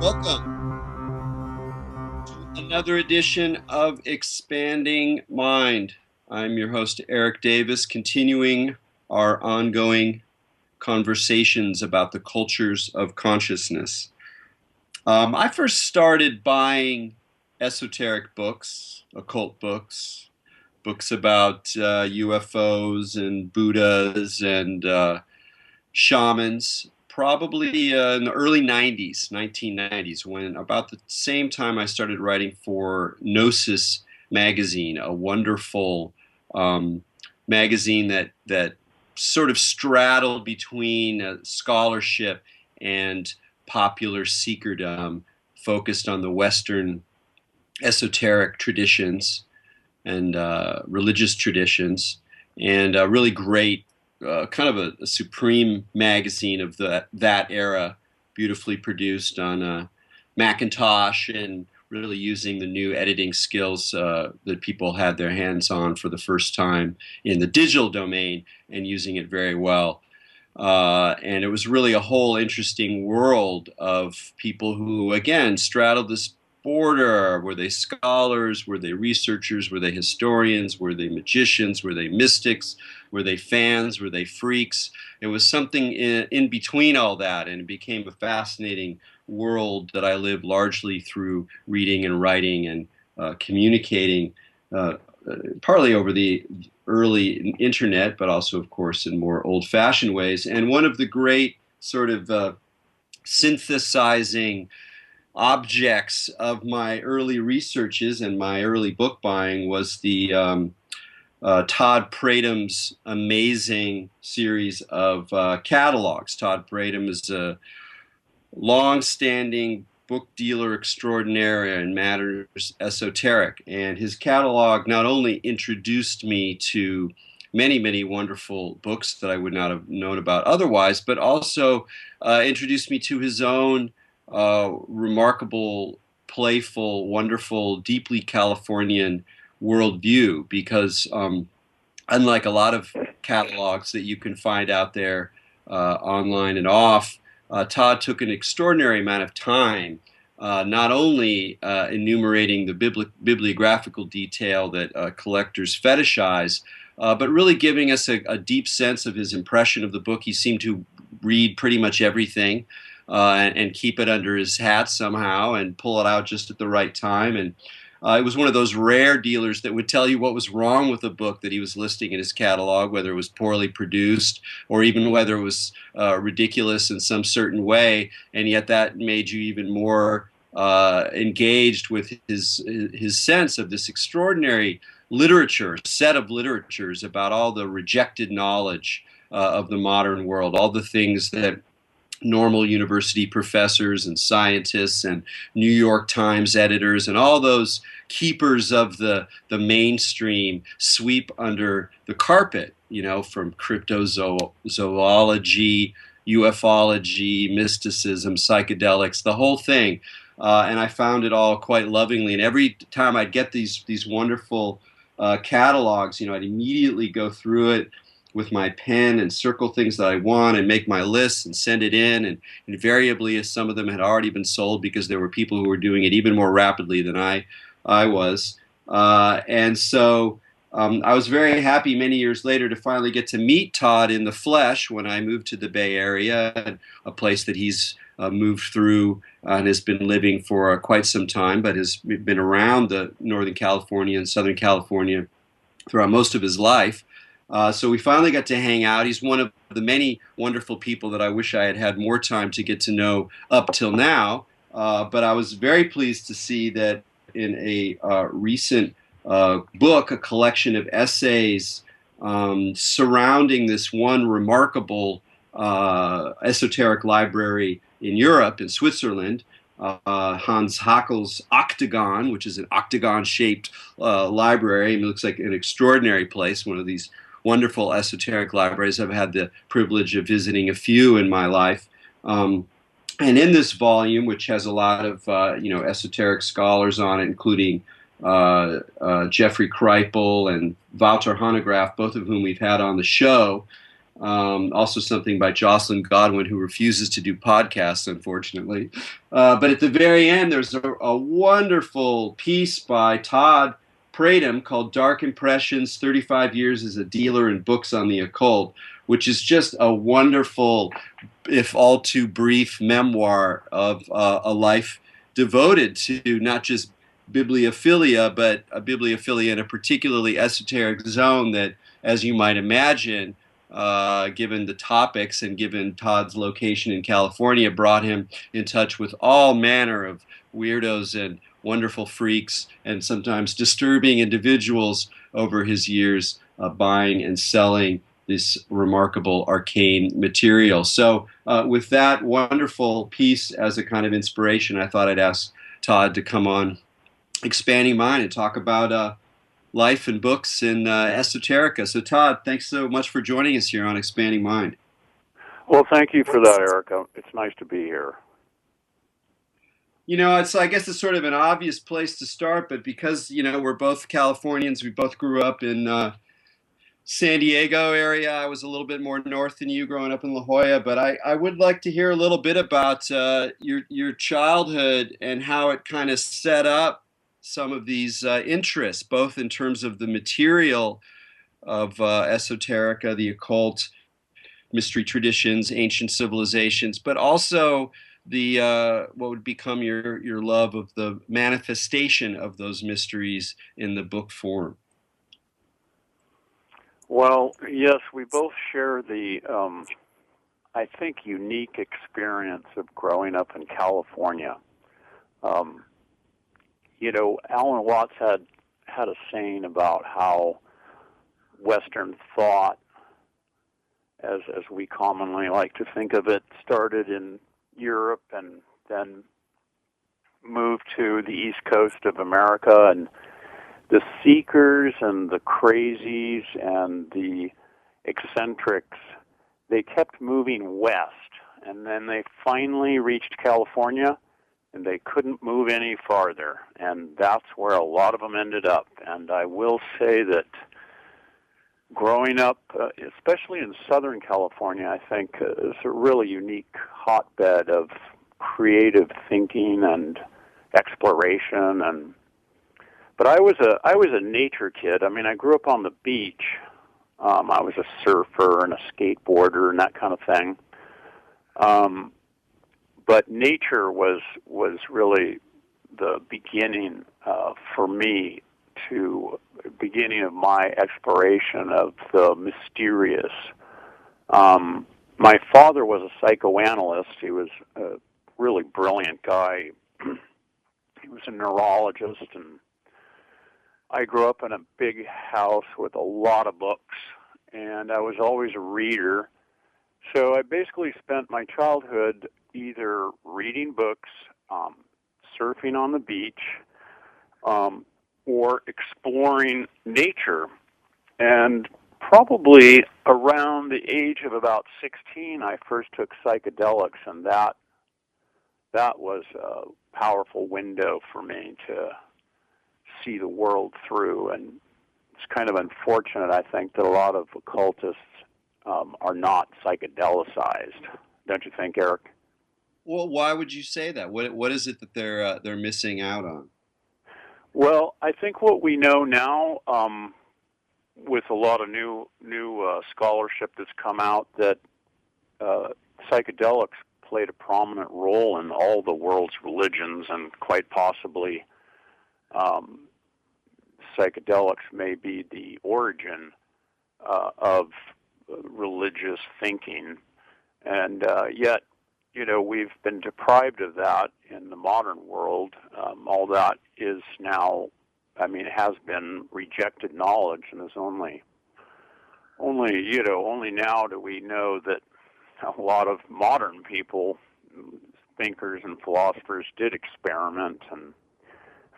Welcome to another edition of Expanding Mind. I'm your host, Eric Davis, continuing our ongoing conversations about the cultures of consciousness. I first started buying esoteric books, occult books, books about UFOs and Buddhas and shamans probably in the early 90s, 1990s, when about the same time I started writing for Gnosis magazine, a wonderful magazine that sort of straddled between scholarship and popular seekerdom, focused on the Western esoteric traditions and religious traditions, and really great, kind of a supreme magazine of that era, beautifully produced on Macintosh and really using the new editing skills that people had their hands on for the first time in the digital domain and using it very well. And it was really a whole interesting world of people who, again, straddled this border. Were they scholars? Were they researchers? Were they historians? Were they magicians? Were they mystics? Were they fans? Were they freaks? It was something in between all that, and it became a fascinating world that I lived largely through reading and writing and communicating, partly over the early internet, but also, of course, in more old-fashioned ways. And one of the great sort of synthesizing objects of my early researches and my early book buying was the Todd Pratum's amazing series of catalogs. Todd Pratum is a long-standing book dealer extraordinaire in matters esoteric, and his catalog not only introduced me to many, many wonderful books that I would not have known about otherwise, but also introduced me to his own remarkable, playful, wonderful, deeply Californian worldview. Because unlike a lot of catalogs that you can find out there online and off, Todd took an extraordinary amount of time, not only enumerating the bibliographical detail that collectors fetishize, but really giving us a deep sense of his impression of the book. He seemed to read pretty much everything and keep it under his hat somehow and pull it out just at the right time. And it was one of those rare dealers that would tell you what was wrong with a book that he was listing in his catalog, whether it was poorly produced or even whether it was ridiculous in some certain way, and yet that made you even more engaged with his sense of this extraordinary literature, set of literatures about all the rejected knowledge of the modern world, all the things that normal university professors and scientists and New York Times editors and all those keepers of the mainstream sweep under the carpet, from cryptozoology, ufology, mysticism, psychedelics, the whole thing. And I found it all quite lovingly. And every time I'd get these wonderful catalogs, I'd immediately go through it with my pen and circle things that I want and make my lists and send it in. And invariably, some of them had already been sold because there were people who were doing it even more rapidly than I was. And so I was very happy many years later to finally get to meet Todd in the flesh when I moved to the Bay Area, a place that he's moved through and has been living for quite some time, but has been around the Northern California and Southern California throughout most of his life. So we finally got to hang out. He's one of the many wonderful people that I wish I had had more time to get to know up till now. But I was very pleased to see that in a recent book, a collection of essays surrounding this one remarkable esoteric library in Europe, in Switzerland, Hans Haeckel's Octagon, which is an octagon-shaped library. It looks like an extraordinary place, one of these wonderful esoteric libraries. I've had the privilege of visiting a few in my life. And in this volume, which has a lot of esoteric scholars on it, including Jeffrey Kripal and Wouter Hanegraaff, both of whom we've had on the show, Also something by Jocelyn Godwin, who refuses to do podcasts, unfortunately. But at the very end, there's a wonderful piece by Todd Pratum called Dark Impressions, 35 Years as a Dealer in Books on the Occult, which is just a wonderful, if all too brief, memoir of a life devoted to not just bibliophilia, but a bibliophilia in a particularly esoteric zone that, as you might imagine, given the topics and given Todd's location in California, brought him in touch with all manner of weirdos and wonderful freaks and sometimes disturbing individuals over his years buying and selling this remarkable arcane material. So with that wonderful piece as a kind of inspiration, I thought I'd ask Todd to come on Expanding Mind and talk about life and books and esoterica. So Todd, thanks so much for joining us here on Expanding Mind. Well, thank you for that, Erik. It's nice to be here. You know, I guess it's sort of an obvious place to start, but because, we're both Californians, we both grew up in San Diego area. I was a little bit more north than you growing up in La Jolla, but I would like to hear a little bit about your childhood and how it kind of set up some of these interests, both in terms of the material of esoterica, the occult, mystery traditions, ancient civilizations, but also the what would become your love of the manifestation of those mysteries in the book form. Well, yes, we both share the, I think, unique experience of growing up in California. Alan Watts had a saying about how Western thought, as we commonly like to think of it, started in Europe and then moved to the East Coast of America, and the seekers and the crazies and the eccentrics, they kept moving west, and then they finally reached California, and they couldn't move any farther, and that's where a lot of them ended up. And I will say that growing up, especially in Southern California, I think is a really unique hotbed of creative thinking and exploration. But I was a nature kid. I mean, I grew up on the beach. I was a surfer and a skateboarder and that kind of thing. But nature was really the beginning for me, to beginning of my exploration of the mysterious. My father was a psychoanalyst. He was a really brilliant guy. He was a neurologist, and I grew up in a big house with a lot of books, and I was always a reader. So I basically spent my childhood either reading books, surfing on the beach, or exploring nature. And probably around the age of about 16, I first took psychedelics, and that was a powerful window for me to see the world through. And it's kind of unfortunate, I think, that a lot of occultists are not psychedelicized. Don't you think, Erik? Well, why would you say that? What is it that they're missing out on? Well, I think what we know now, with a lot of new scholarship that's come out, that psychedelics played a prominent role in all the world's religions, and quite possibly psychedelics may be the origin of religious thinking, and yet, we've been deprived of that in the modern world. All that is now, it has been rejected knowledge, and is only now do we know that a lot of modern people, thinkers and philosophers, did experiment and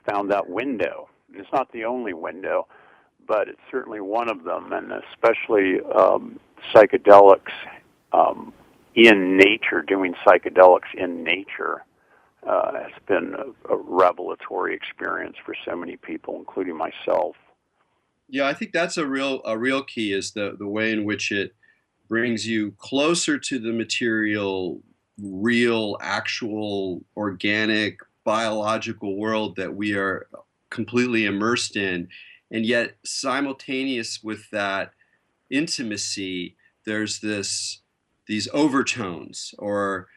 found that window. It's not the only window, but it's certainly one of them, and especially psychedelics in nature, doing psychedelics in nature has been a revelatory experience for so many people, including myself. Yeah, I think that's a real key, is the way in which it brings you closer to the material, real, actual, organic, biological world that we are completely immersed in. And yet, simultaneous with that intimacy, there's these overtones or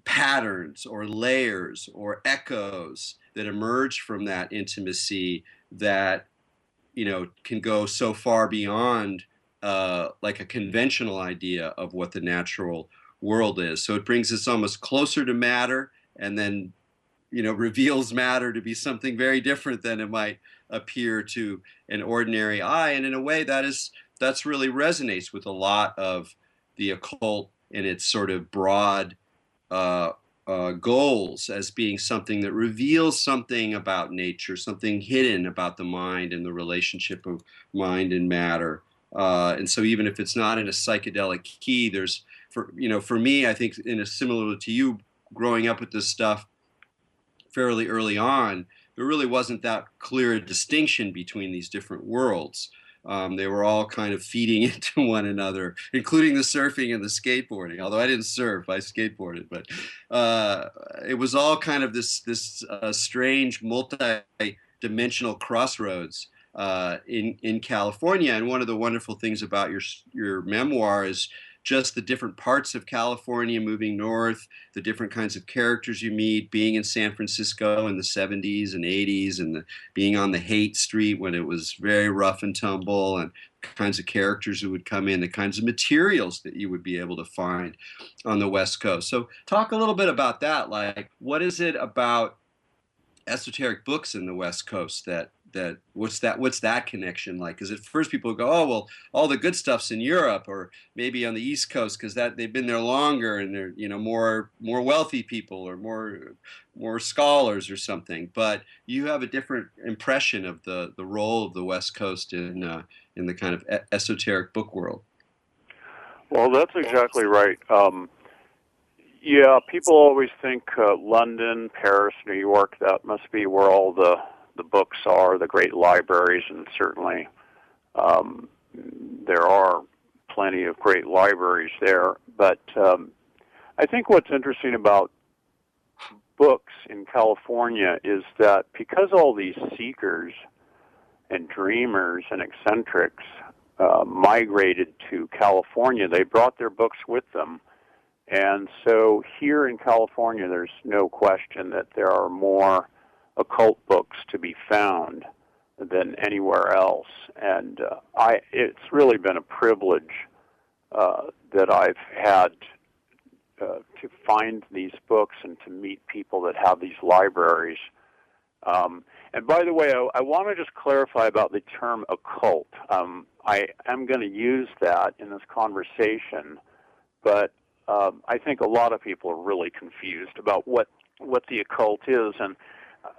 patterns or layers or echoes that emerge from that intimacy that can go so far beyond like a conventional idea of what the natural world is. So it brings us almost closer to matter, and then reveals matter to be something very different than it might appear to an ordinary eye. And in a way, that's really resonates with a lot of the occult in its sort of broad uh, goals, as being something that reveals something about nature, something hidden about the mind and the relationship of mind and matter. And so, even if it's not in a psychedelic key, there's for me, I think, in a similar to you, growing up with this stuff fairly early on, there really wasn't that clear a distinction between these different worlds. They were all kind of feeding into one another, including the surfing and the skateboarding. Although I didn't surf, I skateboarded, but it was all kind of this strange multi-dimensional crossroads in California. And one of the wonderful things about your memoir is just the different parts of California moving north, the different kinds of characters you meet, being in San Francisco in the 70s and 80s, and being on the Haight Street when it was very rough and tumble, and kinds of characters who would come in, the kinds of materials that you would be able to find on the West Coast. So talk a little bit about that. Like, what is it about esoteric books in the West Coast that what's that connection like? Because at first people go, oh well, all the good stuff's in Europe or maybe on the East Coast because that they've been there longer and they're more wealthy people or more scholars or something. But you have a different impression of the role of the West Coast in the kind of esoteric book world. Well, that's exactly right. Yeah, people always think London, Paris, New York, that must be where all the books are, the great libraries, and certainly there are plenty of great libraries there. But I think what's interesting about books in California is that because all these seekers and dreamers and eccentrics migrated to California, they brought their books with them. And so here in California, there's no question that there are more occult books to be found than anywhere else. And it's really been a privilege that I've had to find these books and to meet people that have these libraries. And by the way, I want to just clarify about the term occult. I am going to use that in this conversation, but I think a lot of people are really confused about what the occult is, and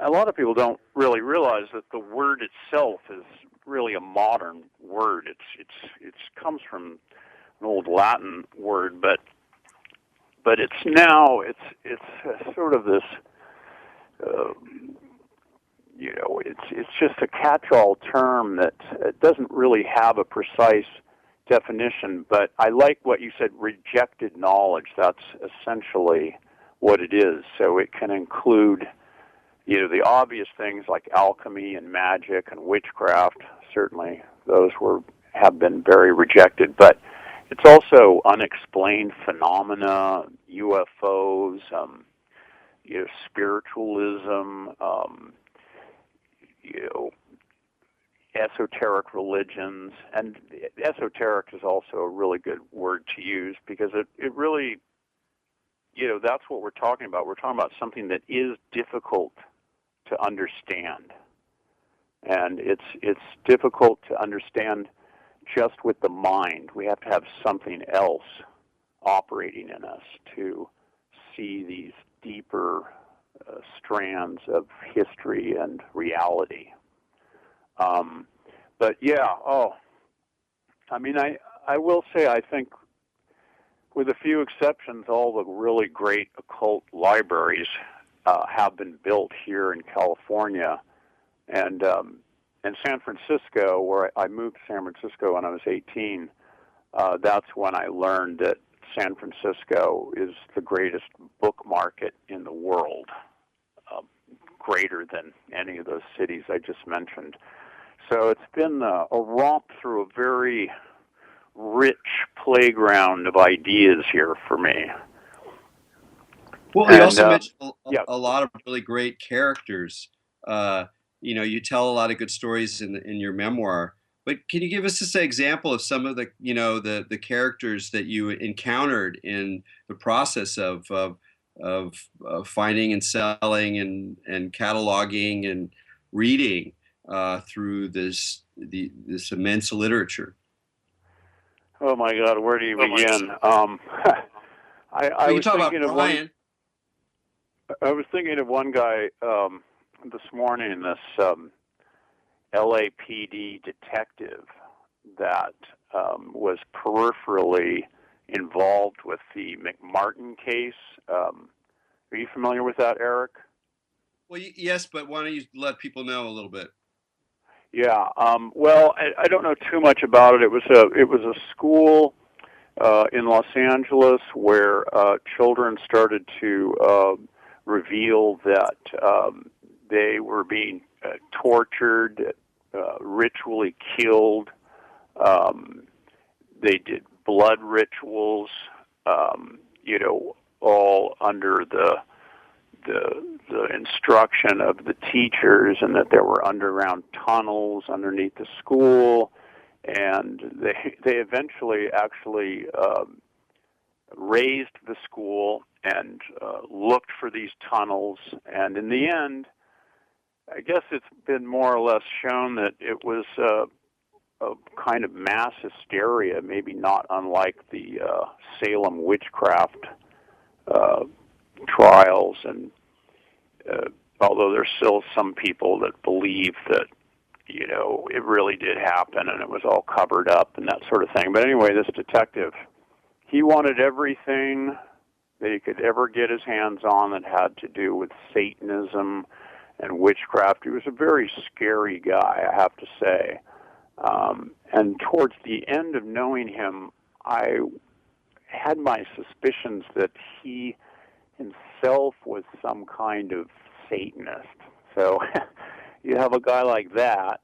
a lot of people don't really realize that the word itself is really a modern word. It comes from an old Latin word, but it's now it's sort of this it's just a catch-all term that it doesn't really have a precise definition, but I like what you said, rejected knowledge. That's essentially what it is. So it can include, the obvious things like alchemy and magic and witchcraft. Certainly those have been very rejected, but it's also unexplained phenomena, UFOs, spiritualism, esoteric religions, and esoteric is also a really good word to use because it really, that's what we're talking about. We're talking about something that is difficult to understand, and it's difficult to understand just with the mind. We have to have something else operating in us to see these deeper strands of history and reality. But yeah, I will say I think with a few exceptions, all the really great occult libraries have been built here in California. And in San Francisco, where I moved to San Francisco when I was 18, that's when I learned that San Francisco is the greatest book market in the world, greater than any of those cities I just mentioned. So it's been a romp through a very rich playground of ideas here for me. Well, you also mentioned yeah, a lot of really great characters. You tell a lot of good stories in your memoir. But can you give us just an example of some of the characters that you encountered in the process of finding and selling and cataloging and reading through this immense literature? Oh my God, where do you begin? I We can was talk about thinking of one. Brian. I was thinking of one guy this morning. This LAPD detective that was peripherally involved with the McMartin case. Are you familiar with that, Erik? Well, yes, but why don't you let people know a little bit? Yeah. Well, I don't know too much about it. It was a school in Los Angeles where children started to reveal that they were being tortured, ritually killed. They did blood rituals, all under the instruction of the teachers, and that there were underground tunnels underneath the school. And they eventually actually raised the school and looked for these tunnels. And in the end, I guess it's been more or less shown that it was a kind of mass hysteria, maybe not unlike the Salem witchcraft trials. And although there's still some people that believe that, it really did happen and it was all covered up and that sort of thing. But anyway, this detective, he wanted everything that he could ever get his hands on that had to do with Satanism and witchcraft. He was a very scary guy, I have to say. And towards the end of knowing him, I had my suspicions that he himself was some kind of Satanist. So you have a guy like that.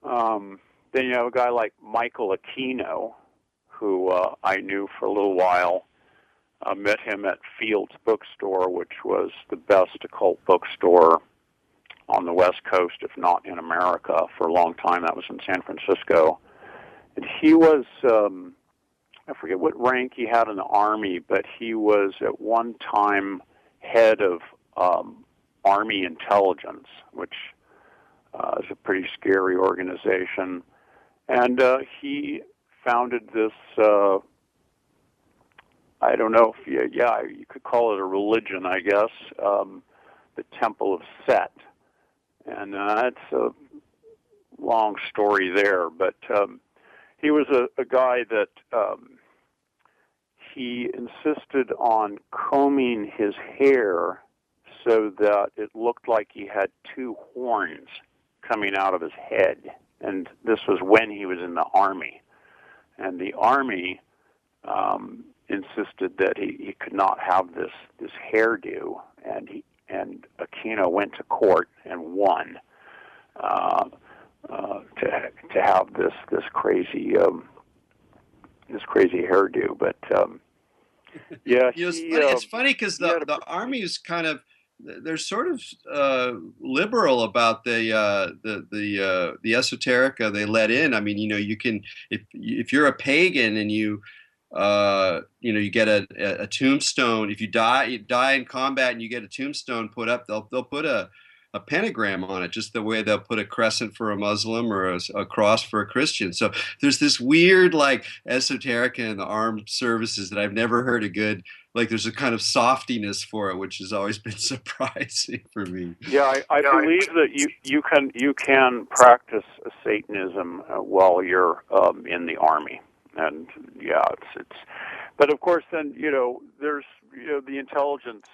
Then you have a guy like Michael Aquino, who I knew for a little while. I met him at Field's Bookstore, which was the best occult bookstore on the West Coast, if not in America, for a long time. That was in San Francisco. And he was, I forget what rank he had in the Army, but he was at one time head of Army intelligence, which is a pretty scary organization. And he founded this, I don't know if you could call it a religion, I guess, the Temple of Set. And it's a long story there, but he was a guy that he insisted on combing his hair so that it looked like he had two horns coming out of his head. And this was when he was in the Army. And the Army insisted that he could not have this hairdo, and Aquino went to court and won to have this crazy hairdo. But yeah, it's funny because the Army is kind of, they're sort of liberal about the esoterica they let in. I mean, you can, if you're a pagan and you get a tombstone. If you die in combat and you get a tombstone put up, they'll put a pentagram on it, just the way they'll put a crescent for a Muslim or a cross for a Christian. So there's this weird like esoterica in the armed services that I've never heard a good, like there's a kind of softiness for it, which has always been surprising for me. Yeah, I believe that you can practice Satanism while you're in the Army. And yeah, it's but of course then there's the intelligence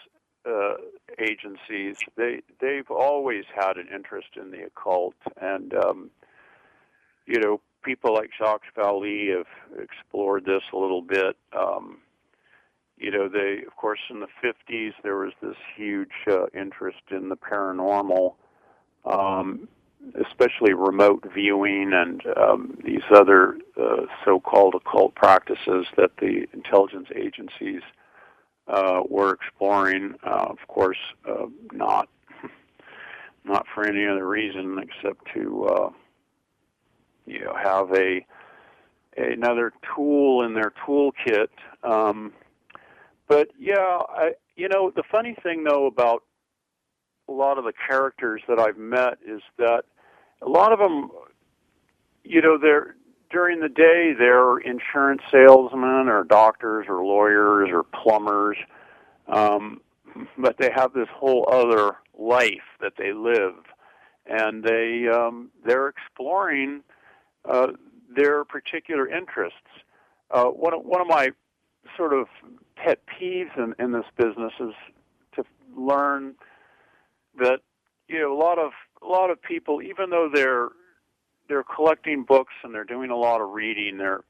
agencies. They've always had an interest in the occult, and people like Jacques Vallée have explored this a little bit. They, of course, in the 50s, there was this huge interest in the paranormal, especially remote viewing and these other so-called occult practices that the intelligence agencies were exploring. Of course, not for any other reason except to have another tool in their toolkit. But yeah, the funny thing though about a lot of the characters that I've met is that a lot of them, they're during the day they're insurance salesmen or doctors or lawyers or plumbers, but they have this whole other life that they live, and they're exploring their particular interests. One of my sort of pet peeves in this business is to learn that a lot of people, even though they're collecting books and they're doing a lot of reading, their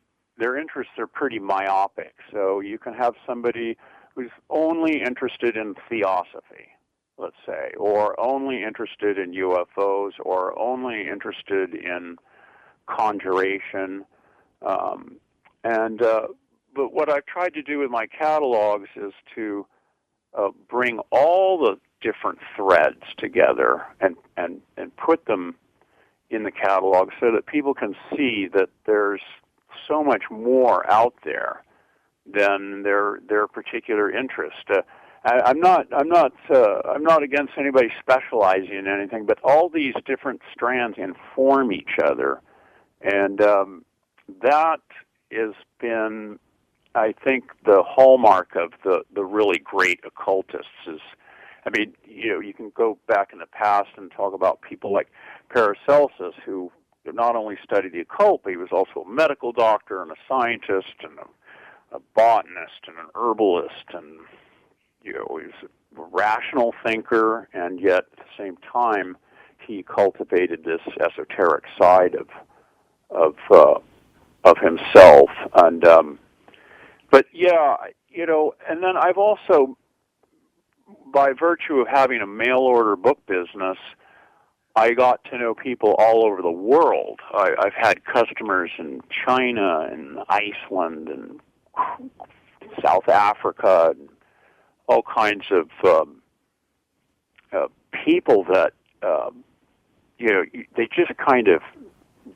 interests are pretty myopic. So you can have somebody who's only interested in theosophy, let's say, or only interested in UFOs, or only interested in conjuration, but what I've tried to do with my catalogs is to bring all the different threads together and put them in the catalog so that people can see that there's so much more out there than their particular interest. I'm not against anybody specializing in anything, but all these different strands inform each other, and that has been, I think, the hallmark of the really great occultists. You can go back in the past and talk about people like Paracelsus, who not only studied the occult, but he was also a medical doctor and a scientist and a botanist and an herbalist, and he was a rational thinker, and yet at the same time he cultivated this esoteric side of himself. And but yeah, and then I've also, by virtue of having a mail order book business, I got to know people all over the world. I've had customers in China and Iceland and South Africa, and all kinds of people that they just kind of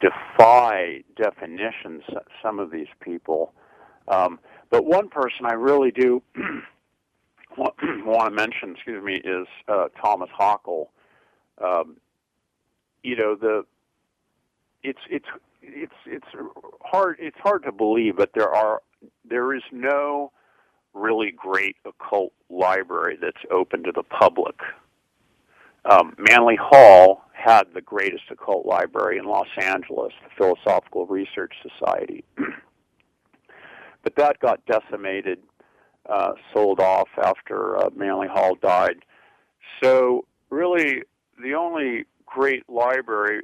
defy definitions. Some of these people, but one person I really do want to mention, is Thomas Hockel. It's hard to believe, but there is no really great occult library that's open to the public. Manly Hall had the greatest occult library in Los Angeles, the Philosophical Research Society, but that got decimated, sold off after Manly Hall died. So really, the only great library,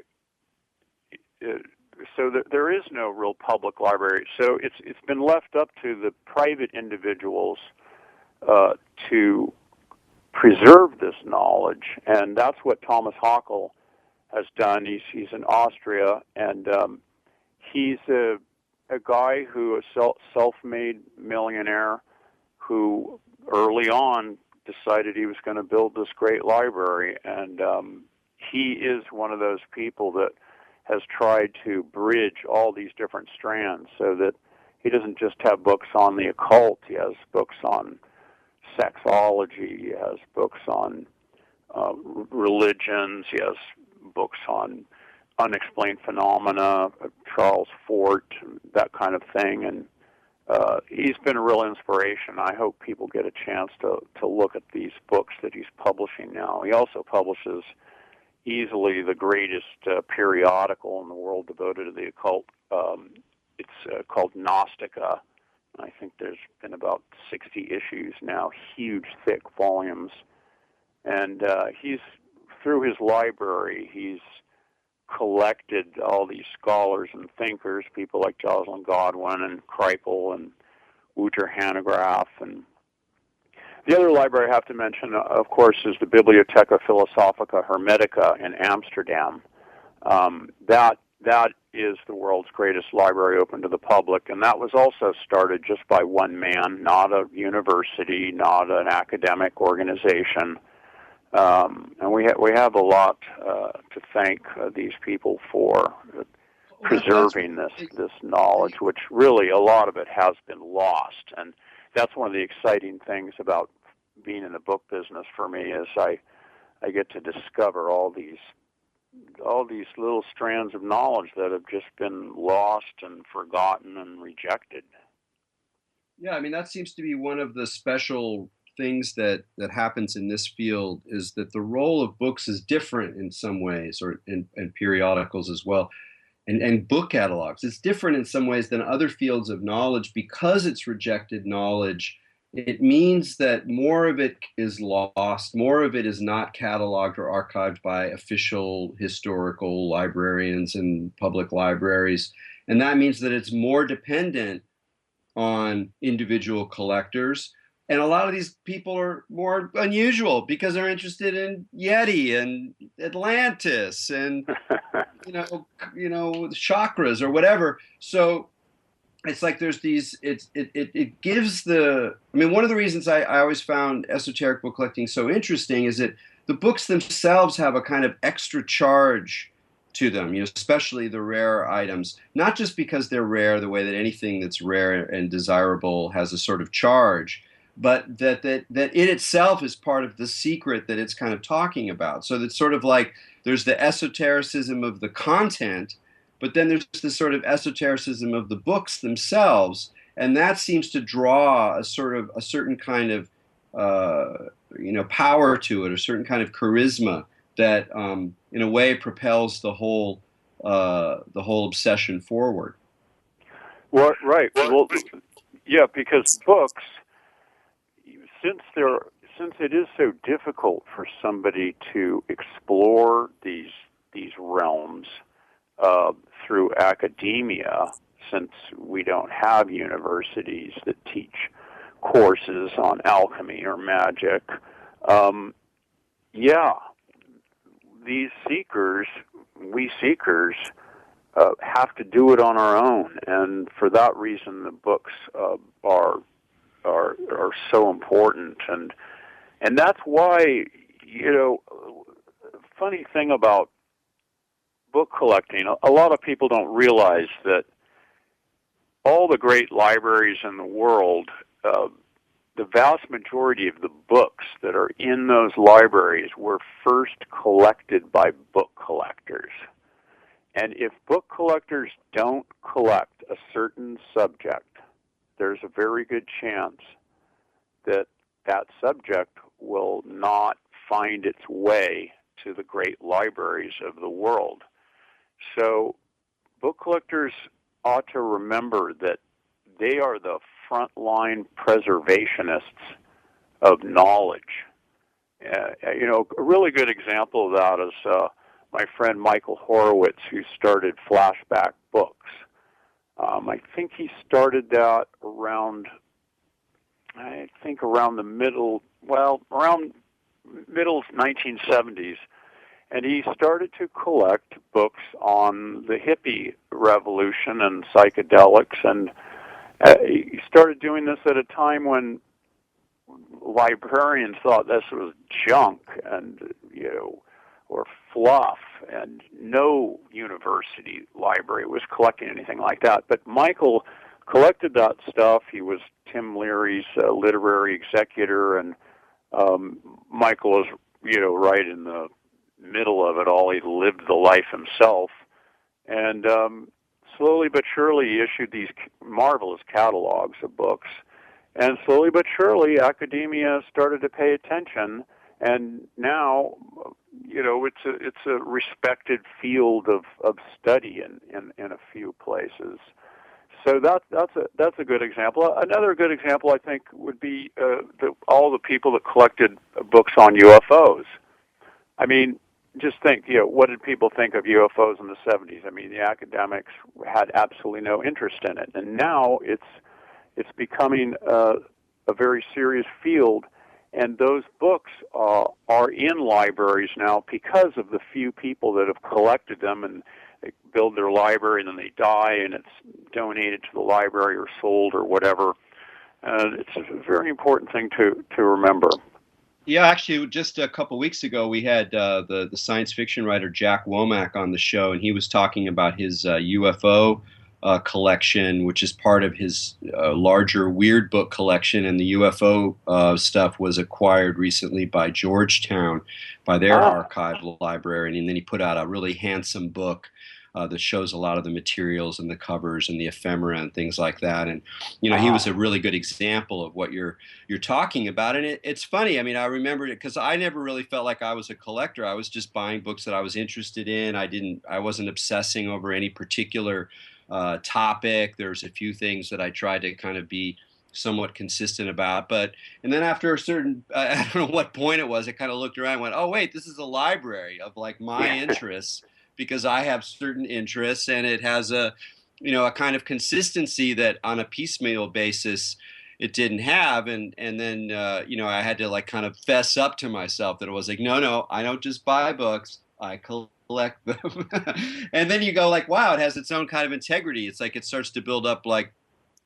there is no real public library. So it's been left up to the private individuals to preserve this knowledge, and that's what Thomas Hockel has done. He's in Austria, and he's a guy who is self-made millionaire who early on decided he was going to build this great library, and he is one of those people that has tried to bridge all these different strands so that he doesn't just have books on the occult. He has books on sexology. He has books on religions. He has books on unexplained phenomena, Charles Fort, that kind of thing. And he's been a real inspiration. I hope people get a chance to look at these books that he's publishing now. He also publishes easily the greatest periodical in the world devoted to the occult. It's called Gnostica. I think there's been about 60 issues now, huge, thick volumes. And he's, through his library, he's collected all these scholars and thinkers, people like Jocelyn Godwin and Kripal and Wouter Hanegraaff. And the other library I have to mention, of course, is the Bibliotheca Philosophica Hermetica in Amsterdam. That is the world's greatest library open to the public, and that was also started just by one man, not a university, not an academic organization. And we have a lot to thank these people for preserving this knowledge, which really a lot of it has been lost. And that's one of the exciting things about being in the book business for me is I get to discover all these little strands of knowledge that have just been lost and forgotten and rejected. Yeah, I mean, that seems to be one of the special things that happens in this field, is that the role of books is different in some ways, or and periodicals as well, and book catalogs. It's different in some ways than other fields of knowledge because it's rejected knowledge. It means that more of it is lost, more of it is not cataloged or archived by official historical librarians and public libraries. And that means that it's more dependent on individual collectors. And a lot of these people are more unusual because they're interested in Yeti and Atlantis and chakras or whatever. So it's like there's these. It gives the. I mean, one of the reasons I always found esoteric book collecting so interesting is that the books themselves have a kind of extra charge to them, especially the rare items, not just because they're rare the way that anything that's rare and desirable has a sort of charge, but that it itself is part of the secret that it's kind of talking about. So that's sort of like there's the esotericism of the content, but then there's this sort of esotericism of the books themselves, and that seems to draw a certain kind of power to it, a certain kind of charisma that in a way propels the whole obsession forward. Well, right. Well, yeah, because books, since it is so difficult for somebody to explore these realms through academia, since we don't have universities that teach courses on alchemy or magic, these we seekers, have to do it on our own, and for that reason, the books are so important, and that's why funny thing about book collecting, a lot of people don't realize that all the great libraries in the world, the vast majority of the books that are in those libraries were first collected by book collectors. And if book collectors don't collect a certain subject, there's a very good chance that that subject will not find its way to the great libraries of the world. So book collectors ought to remember that they are the frontline preservationists of knowledge. A really good example of that is my friend Michael Horowitz, who started Flashback Books. I think he started that around the middle 1970s. And he started to collect books on the hippie revolution and psychedelics, and he started doing this at a time when librarians thought this was junk and or fluff, and no university library was collecting anything like that. But Michael collected that stuff. He was Tim Leary's literary executor, and Michael was right in the middle of it all. He lived the life himself, and slowly but surely he issued these marvelous catalogs of books, and slowly but surely academia started to pay attention, and now it's a respected field of study in a few places. So that's a good example. Another good example, I think, would be all the people that collected books on UFOs. I mean, just think, what did people think of UFOs in the 70s? I mean, the academics had absolutely no interest in it, and now it's becoming a very serious field, and those books are in libraries now because of the few people that have collected them, and they build their library, and then they die, and it's donated to the library or sold or whatever. It's a very important thing to remember. Yeah, actually, just a couple weeks ago, we had the science fiction writer Jack Womack on the show, and he was talking about his UFO collection, which is part of his larger weird book collection. And the UFO stuff was acquired recently by Georgetown, by their archive library. And then he put out a really handsome book that shows a lot of the materials and the covers and the ephemera and things like that. And he was a really good example of what you're talking about. And it's funny. I mean, I remember it because I never really felt like I was a collector. I was just buying books that I was interested in. I wasn't obsessing over any particular topic. There's a few things that I tried to kind of be somewhat consistent about, and then after a certain, I don't know what point it was, I kind of looked around and went, oh wait, this is a library of like my interests, because I have certain interests, and it has a kind of consistency that on a piecemeal basis it didn't have, and then I had to like kind of fess up to myself that it was like, no, I don't just buy books, I collect them. And then you go like, wow, it has its own kind of integrity. It's like it starts to build up, like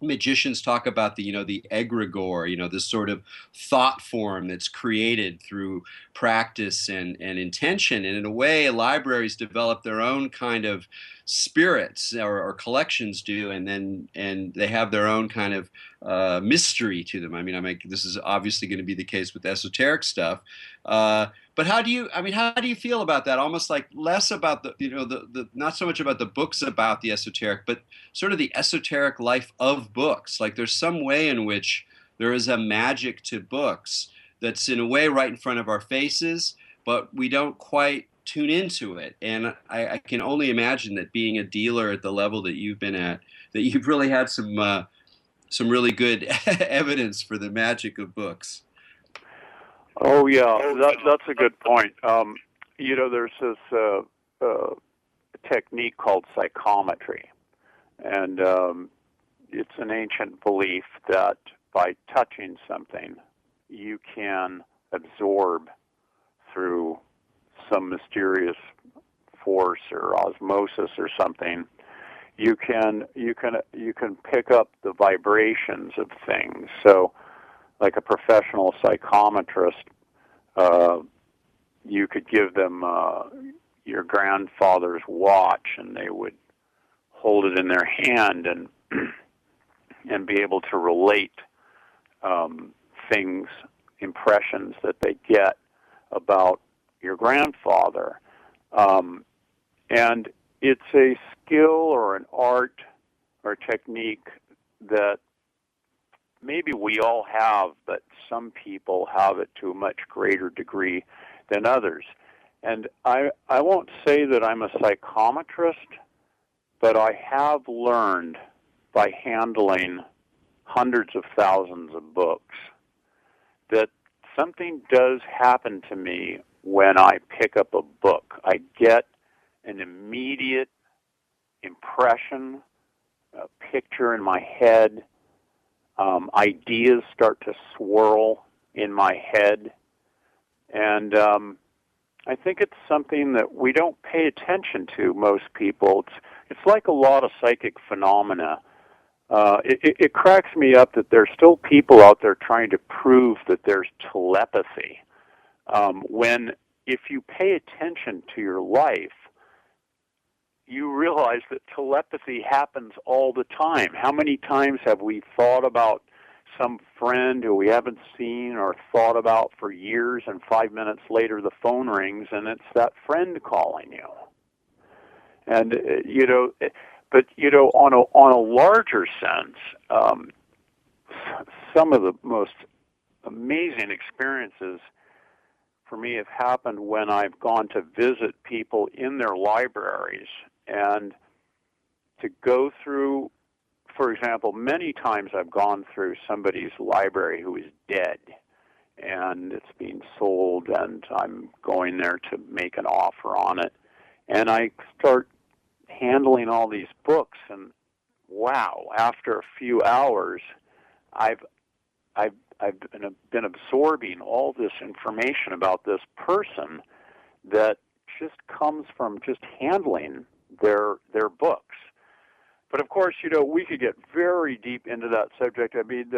magicians talk about the egregore, this sort of thought form that's created through practice and intention. And in a way, libraries develop their own kind of spirits, or collections do, and they have their own kind of mystery to them. I mean, this is obviously going to be the case with esoteric stuff. But how do you feel about that? Almost like less about the not so much about the books about the esoteric, but sort of the esoteric life of books. Like there's some way in which there is a magic to books that's in a way right in front of our faces, but we don't quite tune into it. And I can only imagine that being a dealer at the level that you've been at, that you've really had some really good evidence for the magic of books. Oh yeah, that's a good point. There's this technique called psychometry, and it's an ancient belief that by touching something, you can absorb through some mysterious force or osmosis or something. You can pick up the vibrations of things. So, like a professional psychometrist, you could give them your grandfather's watch, and they would hold it in their hand and and be able to relate things, impressions that they get about your grandfather. And it's a skill or an art or technique that maybe we all have, but some people have it to a much greater degree than others. And I won't say that I'm a psychometrist, but I have learned by handling hundreds of thousands of books that something does happen to me when I pick up a book. I get an immediate impression, a picture in my head. Ideas start to swirl in my head. And I think it's something that we don't pay attention to, most people. It's like a lot of psychic phenomena. It cracks me up that there's still people out there trying to prove that there's telepathy. When if you pay attention to your life, you realize that telepathy happens all the time. How many times have we thought about some friend who we haven't seen or thought about for years, and 5 minutes later the phone rings and it's that friend calling you? And but on a larger sense, some of the most amazing experiences for me have happened when I've gone to visit people in their libraries, and to go through, for example, many times I've gone through somebody's library who is dead, and it's being sold, and I'm going there to make an offer on it. And I start handling all these books, and wow, after a few hours, I've been absorbing all this information about this person that just comes from just handling their books. But of course, we could get very deep into that subject. I mean,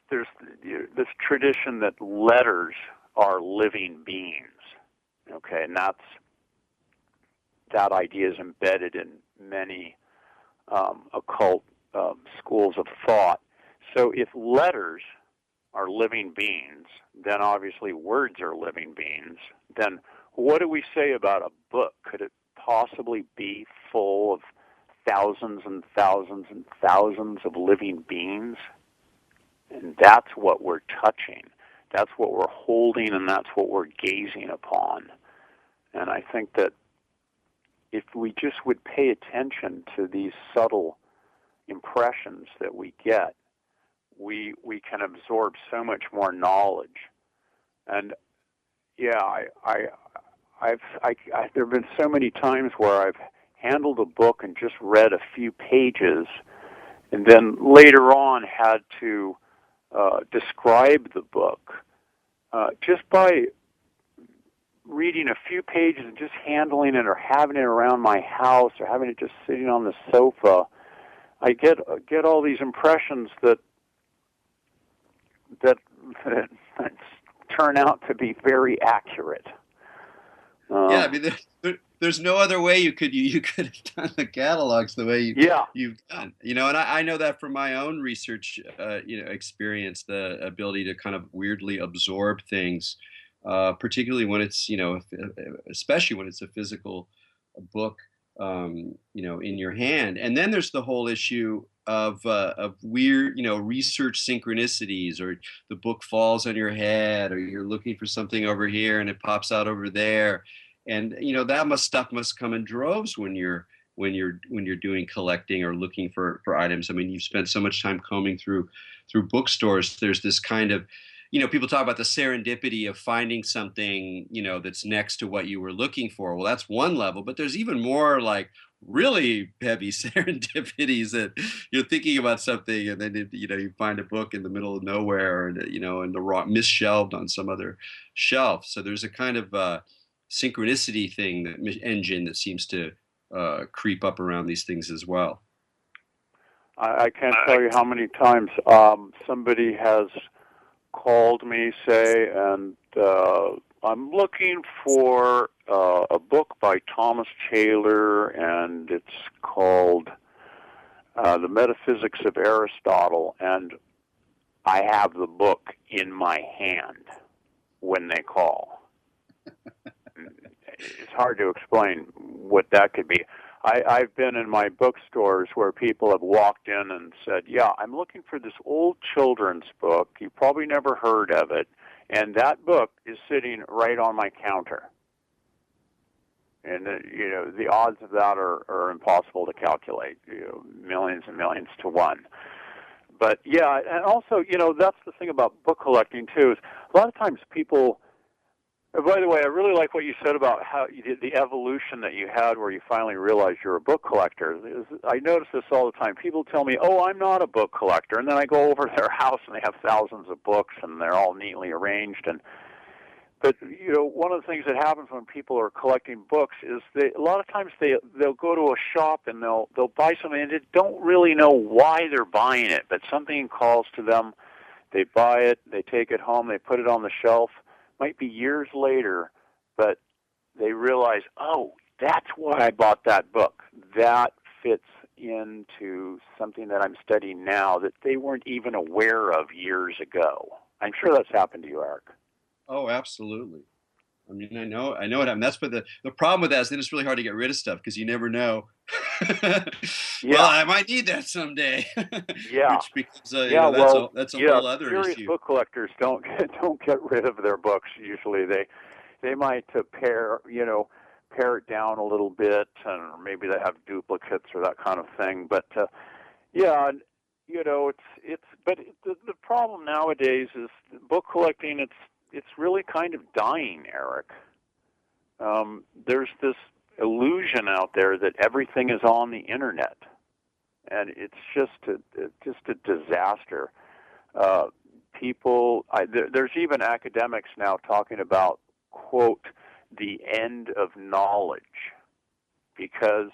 there's this tradition that letters are living beings. Okay, and that idea is embedded in many occult schools of thought. So if letters are living beings, then obviously words are living beings. Then what do we say about a book? Could it possibly be full of thousands and thousands and thousands of living beings? And that's what we're touching. That's what we're holding, and that's what we're gazing upon. And I think that if we just would pay attention to these subtle impressions that we get, we can absorb so much more knowledge. And yeah, there have been so many times where I've handled a book and just read a few pages, and then later on had to describe the book just by reading a few pages and just handling it or having it around my house or having it just sitting on the sofa. I get all these impressions that turn out to be very accurate. Yeah, I mean, there's no other way you could have done the catalogs the way you've done. And I know that from my own research, experience, the ability to kind of weirdly absorb things, particularly when it's, especially when it's a physical book, in your hand. And then there's the whole issue of weird, research synchronicities, or the book falls on your head, or you're looking for something over here and it pops out over there. And that stuff must come in droves when you're doing collecting or looking for items. I mean, you've spent so much time combing through bookstores. There's this kind of, people talk about the serendipity of finding something, that's next to what you were looking for. Well, that's one level, but there's even more like really heavy serendipities that you're thinking about something, and then you find a book in the middle of nowhere, and and the raw misshelved on some other shelf. So there's a kind of synchronicity thing, that engine that seems to creep up around these things as well. I can't tell you how many times somebody has called me, say, and I'm looking for a book by Thomas Taylor, and it's called The Metaphysics of Aristotle, and I have the book in my hand when they call. It's hard to explain what that could be. I've been in my bookstores where people have walked in and said, yeah, I'm looking for this old children's book. You probably never heard of it. And that book is sitting right on my counter. And, the odds of that are impossible to calculate, millions and millions to one. But, yeah, and also, that's the thing about book collecting, too, is a lot of times people... By the way, I really like what you said about how you did the evolution that you had where you finally realized you're a book collector. I notice this all the time. People tell me, oh, I'm not a book collector. And then I go over to their house and they have thousands of books and they're all neatly arranged. But one of the things that happens when people are collecting books is a lot of times they'll go to a shop and they'll buy something and they don't really know why they're buying it. But something calls to them. They buy it. They take it home. They put it on the shelf. Might be years later, but they realize, oh, that's why I bought that book. That fits into something that I'm studying now that they weren't even aware of years ago. I'm sure that's happened to you, Erik. Oh, absolutely. I mean, I know it. I mean, that's, but the problem with that is then it's really hard to get rid of stuff because you never know. Well, I might need that someday. Yeah. Which becomes that's a whole other serious issue. Book collectors don't get rid of their books. Usually, they might pare it down a little bit, and maybe they have duplicates or that kind of thing. But but the problem nowadays is book collecting. It's really kind of dying, Eric. There's this illusion out there that everything is on the internet, and it's just a disaster. There's even academics now talking about, quote, the end of knowledge, because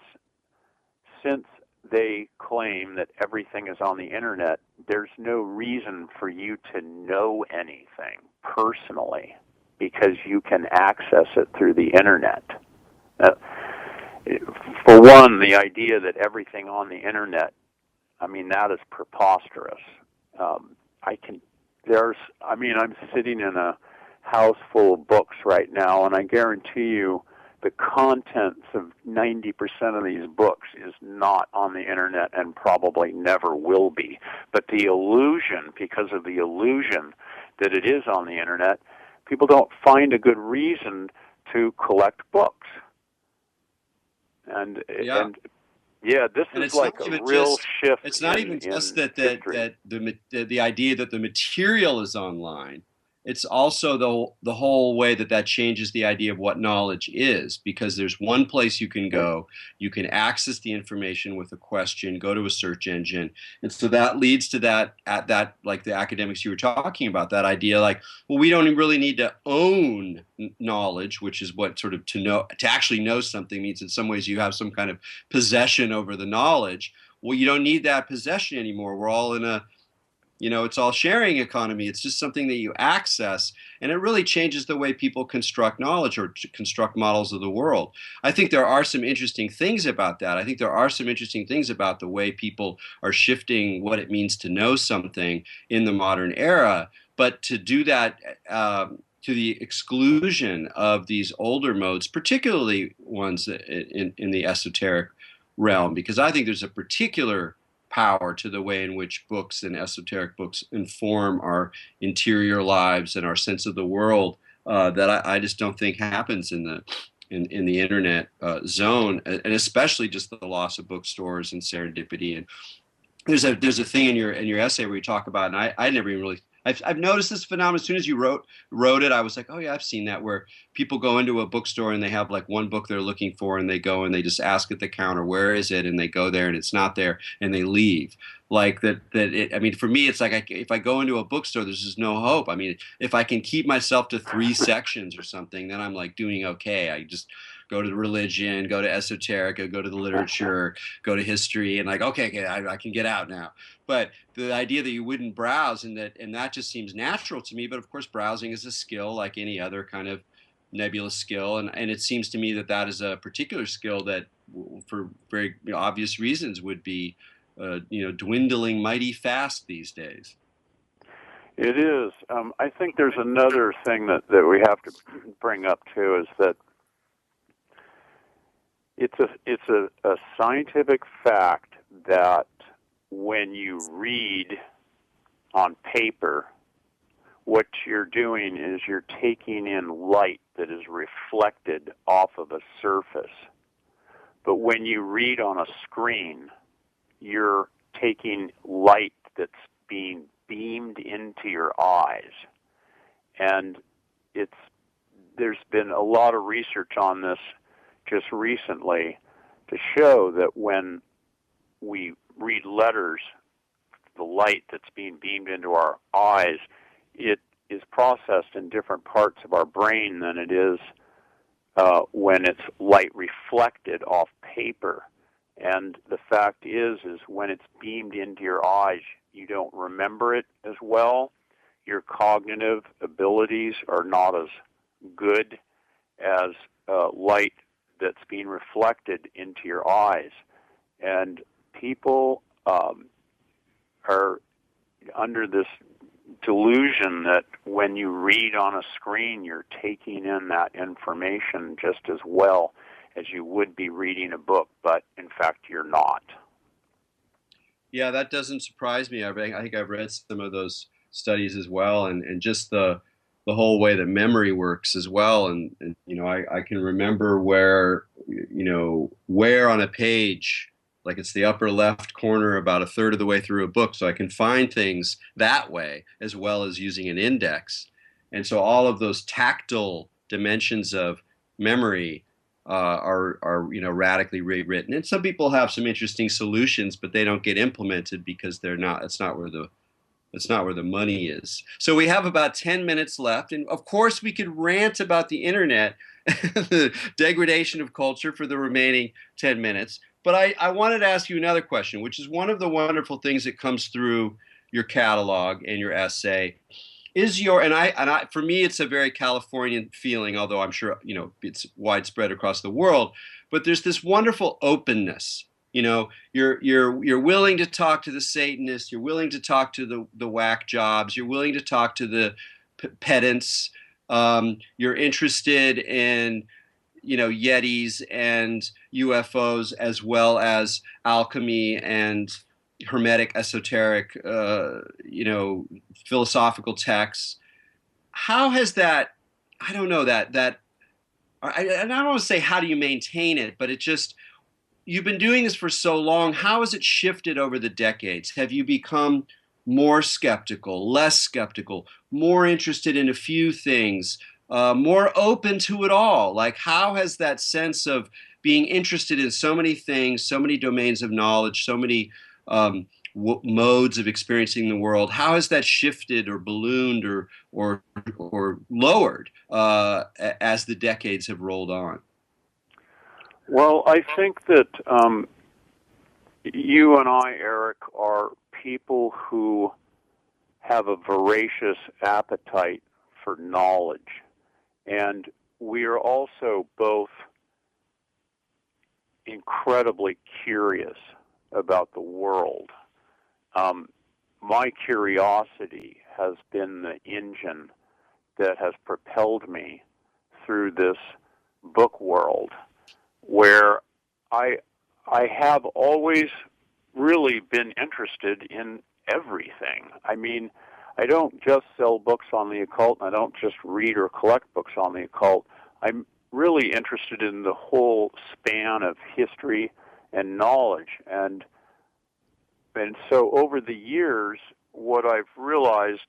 since they claim that everything is on the internet, there's no reason for you to know anything personally, because you can access it through the internet. For one, the idea that everything on the internet, I mean, that is preposterous. I'm sitting in a house full of books right now, and I guarantee you the contents of 90% of these books is not on the internet and probably never will be. But the illusion, because of the illusion that it is on the internet, people don't find a good reason to collect books. This is like a real shift. It's not even just that the idea that the material is online. It's also the whole way that changes the idea of what knowledge is, because there's one place you can go, you can access the information with a question, go to a search engine, and so that leads to that like the academics you were talking about, that idea like, well, we don't really need to own knowledge, which is what sort of to actually know something means in some ways you have some kind of possession over the knowledge. Well, you don't need that possession anymore. We're all in it's all sharing economy. It's just something that you access, and it really changes the way people construct knowledge or construct models of the world. I think there are some interesting things about that. I think there are some interesting things about the way people are shifting what it means to know something in the modern era. But to do that to the exclusion of these older modes, particularly ones in the esoteric realm, because I think there's a particular power to the way in which books and esoteric books inform our interior lives and our sense of the world that I just don't think happens in the internet zone, and especially just the loss of bookstores and serendipity. And there's a thing in your essay where you talk about, and I never even really. I've noticed this phenomenon. As soon as you wrote it, I was like, oh yeah, I've seen that, where people go into a bookstore and they have like one book they're looking for, and they go and they just ask at the counter, where is it? And they go there and it's not there, and they leave. Like that. I mean, for me, it's like if I go into a bookstore, there's just no hope. I mean, if I can keep myself to 3 sections or something, then I'm like doing okay. I just go to religion, go to esoteric, go to the literature, go to history, and like, okay, I can get out now. But the idea that you wouldn't browse and that just seems natural to me. But of course, browsing is a skill like any other kind of nebulous skill, and it seems to me that is a particular skill that, for very obvious reasons, would be dwindling mighty fast these days. It is. I think there's another thing that we have to bring up too, is that it's a scientific fact that when you read on paper, what you're doing is you're taking in light that is reflected off of a surface. But when you read on a screen, you're taking light that's being beamed into your eyes. And there's been a lot of research on this just recently to show that when we read letters, the light that's being beamed into our eyes, it is processed in different parts of our brain than it is when it's light reflected off paper. And the fact is when it's beamed into your eyes, you don't remember it as well. Your cognitive abilities are not as good as light that's being reflected into your eyes. And people are under this delusion that when you read on a screen, you're taking in that information just as well as you would be reading a book, but in fact you're not. Yeah, that doesn't surprise me. I think I've read some of those studies as well, and just the whole way that memory works as well. And I can remember where on a page like it's the upper left corner about a third of the way through a book, so I can find things that way as well as using an index. And so all of those tactile dimensions of memory are radically rewritten. And some people have some interesting solutions, but they don't get implemented because they're not. It's not where the money is. So we have about 10 minutes left. And of course, we could rant about the internet, the degradation of culture for the remaining 10 minutes. But I wanted to ask you another question, which is one of the wonderful things that comes through your catalog and your essay. For me, it's a very Californian feeling, although I'm sure, it's widespread across the world. But there's this wonderful openness. You're willing to talk to the Satanists. You're willing to talk to the whack jobs. You're willing to talk to the pedants. You're interested in, Yetis and UFOs, as well as alchemy and Hermetic, esoteric, philosophical texts. How has that? I don't know that. I don't want to say how do you maintain it, but you've been doing this for so long. How has it shifted over the decades? Have you become more skeptical, less skeptical, more interested in a few things, more open to it all? Like, how has that sense of being interested in so many things, so many domains of knowledge, so many modes of experiencing the world, how has that shifted or ballooned or lowered as the decades have rolled on? Well, I think that you and I, Erik, are people who have a voracious appetite for knowledge. And we are also both incredibly curious about the world. My curiosity has been the engine that has propelled me through this book world, where I have always really been interested in everything. I mean, I don't just sell books on the occult, and I don't just read or collect books on the occult. I'm really interested in the whole span of history and knowledge. And so over the years, what I've realized,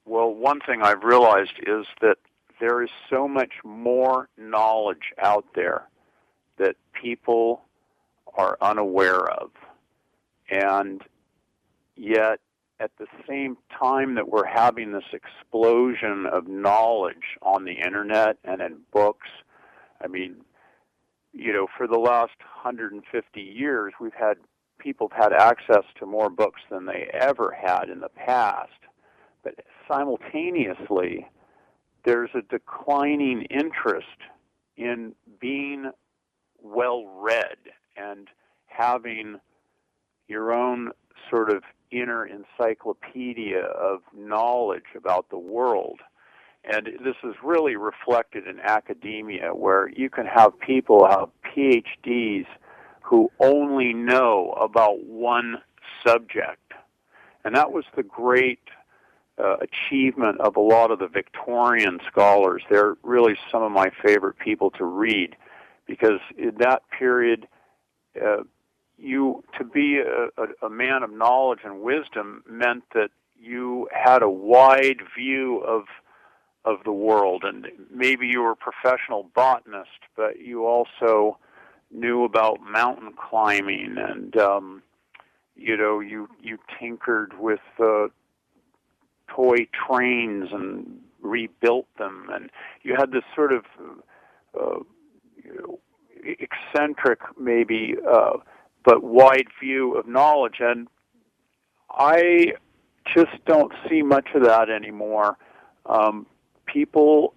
one thing I've realized is that there is so much more knowledge out there that people are unaware of. And yet, at the same time that we're having this explosion of knowledge on the internet and in books, I mean, for the last 150 years, people have had access to more books than they ever had in the past. But simultaneously, there's a declining interest in being well-read and having your own sort of inner encyclopedia of knowledge about the world. And this is really reflected in academia, where you can have people have PhDs who only know about one subject. And that was the great achievement of a lot of the Victorian scholars. They're really some of my favorite people to read, because in that period, to be a man of knowledge and wisdom meant that you had a wide view of the world, and maybe you were a professional botanist, but you also knew about mountain climbing, and you tinkered with toy trains and rebuilt them, and you had this sort of eccentric, maybe, but wide view of knowledge. And I just don't see much of that anymore. People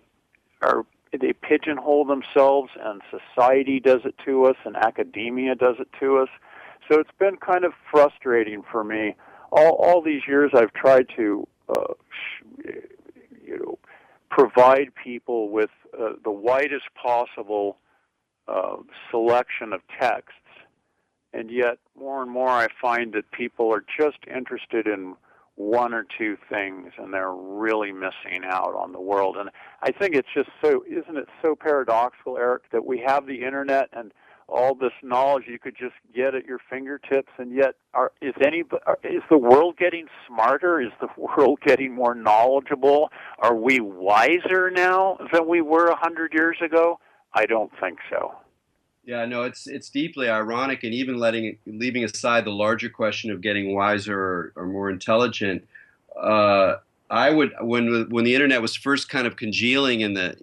they pigeonhole themselves, and society does it to us, and academia does it to us. So it's been kind of frustrating for me. All these years I've tried to provide people with the widest possible selection of texts, and yet more and more I find that people are just interested in one or two things, and they're really missing out on the world. And I think it's just isn't it so paradoxical, Erik, that we have the internet, and all this knowledge you could just get at your fingertips, and yet is the world getting smarter? Is the world getting more knowledgeable? Are we wiser now than we were 100 years ago? I don't think so. Yeah, no, it's deeply ironic, and even leaving aside the larger question of getting wiser or more intelligent. I would, when the internet was first kind of congealing in the,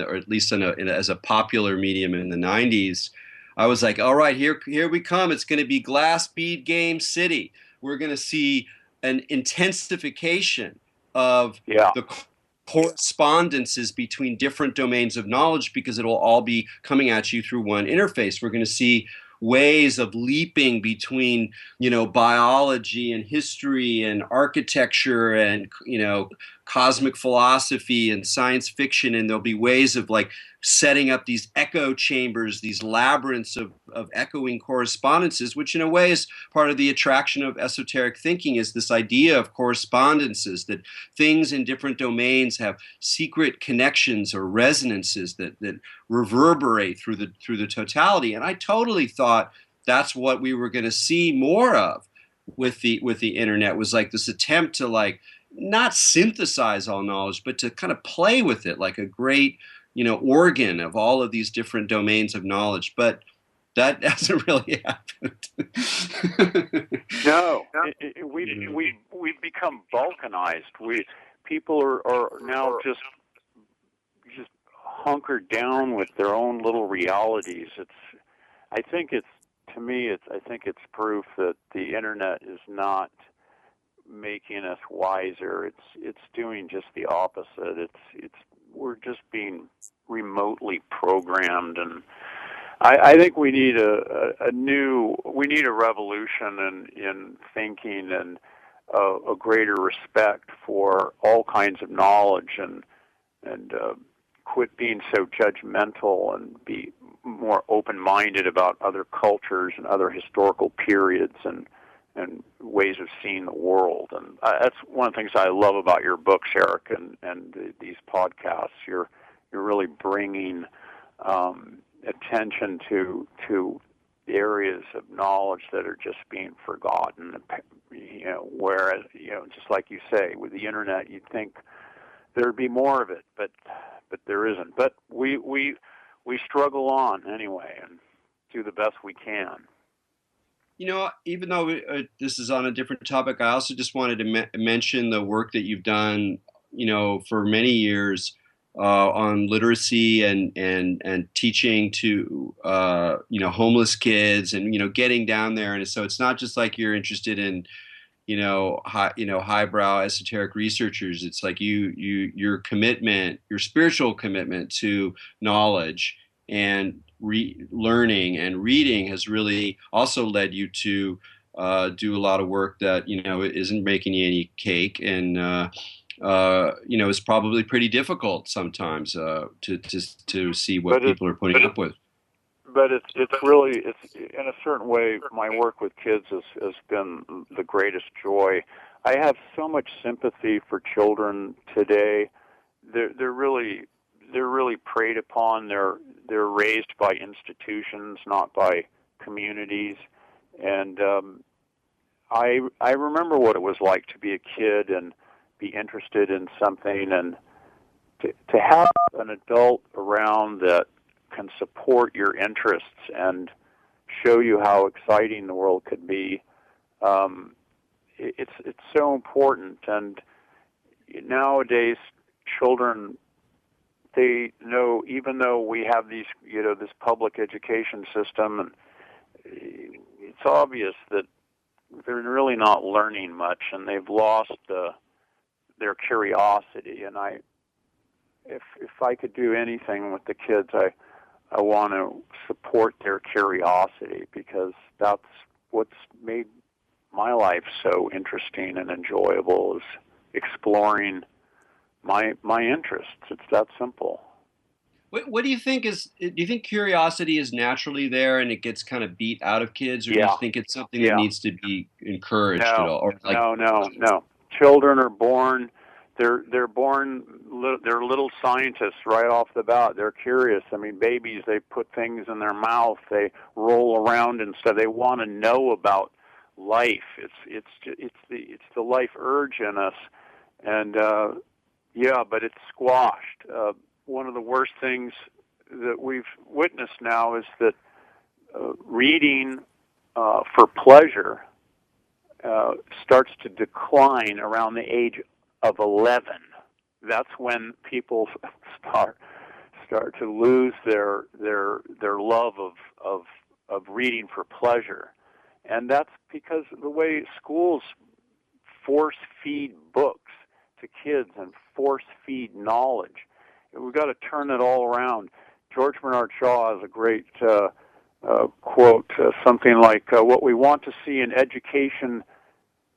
or at least as a popular medium in the 90s, I was like, all right, here we come. It's going to be glass bead game city. We're going to see an intensification of the correspondences between different domains of knowledge, because it'll all be coming at you through one interface. We're going to see ways of leaping between, biology and history and architecture and, cosmic philosophy and science fiction. And there'll be ways of like setting up these echo chambers, these labyrinths of echoing correspondences, which in a way is part of the attraction of esoteric thinking, is this idea of correspondences, that things in different domains have secret connections or resonances that reverberate through the totality. And I totally thought that's what we were going to see more of with the internet, was like this attempt to like not synthesize all knowledge, but to kind of play with it like a great organ of all of these different domains of knowledge. But that hasn't really happened. No, we've become balkanized. People are now just hunkered down with their own little realities. I think it's proof that the internet is not making us wiser. It's doing just the opposite. We're just being remotely programmed, and I think we need a revolution in thinking, and a greater respect for all kinds of knowledge, and quit being so judgmental and be more open-minded about other cultures and other historical periods and ways of seeing the world. And that's one of the things I love about your books, Erik, and these podcasts. You're really bringing attention to areas of knowledge that are just being forgotten. Whereas, just like you say, with the internet, you'd think there'd be more of it, but there isn't. But we struggle on anyway and do the best we can. Even though this is on a different topic, I also just wanted to mention the work that you've done, for many years on literacy and teaching to, homeless kids, and, getting down there. And so it's not just like you're interested in, highbrow esoteric researchers. It's like your commitment, your spiritual commitment to knowledge and learning and reading has really also led you to do a lot of work that isn't making you any cake, and is probably pretty difficult sometimes to see what people are putting up with. But it's in a certain way, my work with kids has been the greatest joy. I have so much sympathy for children today. They're really preyed upon. They're raised by institutions, not by communities. And I remember what it was like to be a kid and be interested in something, and to have an adult around that can support your interests and show you how exciting the world could be. It's so important. And nowadays, children, they know, even though we have these, this public education system, and it's obvious that they're really not learning much, and they've lost their curiosity. And if I could do anything with the kids, I want to support their curiosity, because that's what's made my life so interesting and enjoyable, is exploring my interests. It's that simple. What do you think do you think curiosity is naturally there and it gets kind of beat out of kids, or do you think it's something that needs to be encouraged at all? No. Children are born they're born, they're little scientists right off the bat. They're curious. I mean, babies, they put things in their mouth, they roll around and stuff. They want to know about life. It's the life urge in us, and yeah, but it's squashed. One of the worst things that we've witnessed now is that reading for pleasure starts to decline around the age of 11. That's when people start to lose their love of reading for pleasure, and that's because of the way schools force feed books to kids and force feed knowledge. We've got to turn it all around. George Bernard Shaw has a great quote, something like, what we want to see in education,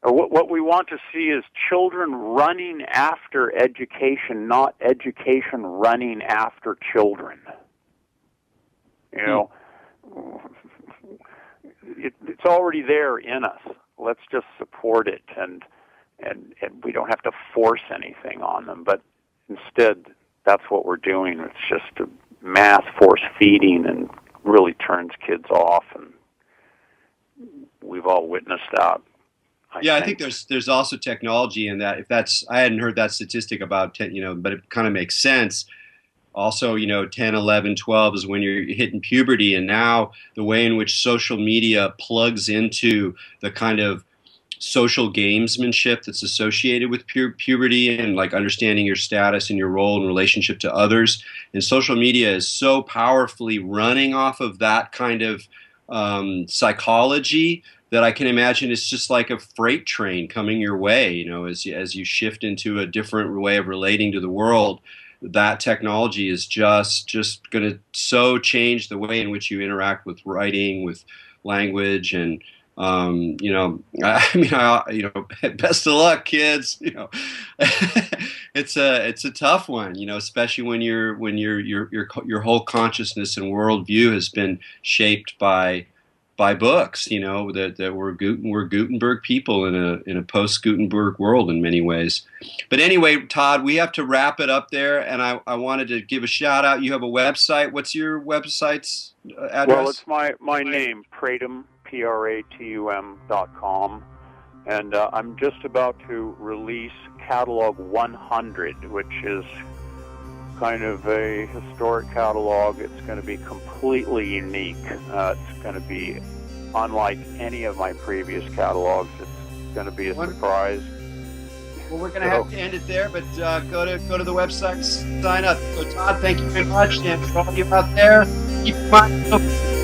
or what we want to see is children running after education, not education running after children. You know, it's already there in us. Let's just support it, and we don't have to force anything on them, but instead, that's what we're doing. It's just a mass force feeding and really turns kids off, and we've all witnessed that. I think there's also technology in that. If that's, I hadn't heard that statistic about 10, but it kind of makes sense. Also, 10, 11, 12 is when you're hitting puberty, and now the way in which social media plugs into the kind of social gamesmanship that's associated with puberty and like understanding your status and your role in relationship to others. And social media is so powerfully running off of that kind of psychology that I can imagine it's just like a freight train coming your way, as you shift into a different way of relating to the world. That technology is just going to so change the way in which you interact with writing, with language, and best of luck, kids. It's a tough one, especially when your whole consciousness and worldview has been shaped by books, that we're Gutenberg people in a post-Gutenberg world in many ways. But anyway, Todd, we have to wrap it up there, and I wanted to give a shout out. You have a website. What's your website's address? Well, it's my name, Pratum, Pratum.com, and I'm just about to release Catalog 100, which is kind of a historic catalog. It's going to be completely unique. It's going to be unlike any of my previous catalogs. It's going to be a surprise. Well, we're going to have to end it there, but go to the website, sign up. So, Todd, thank you very much, and for all of you out there, keep in mind.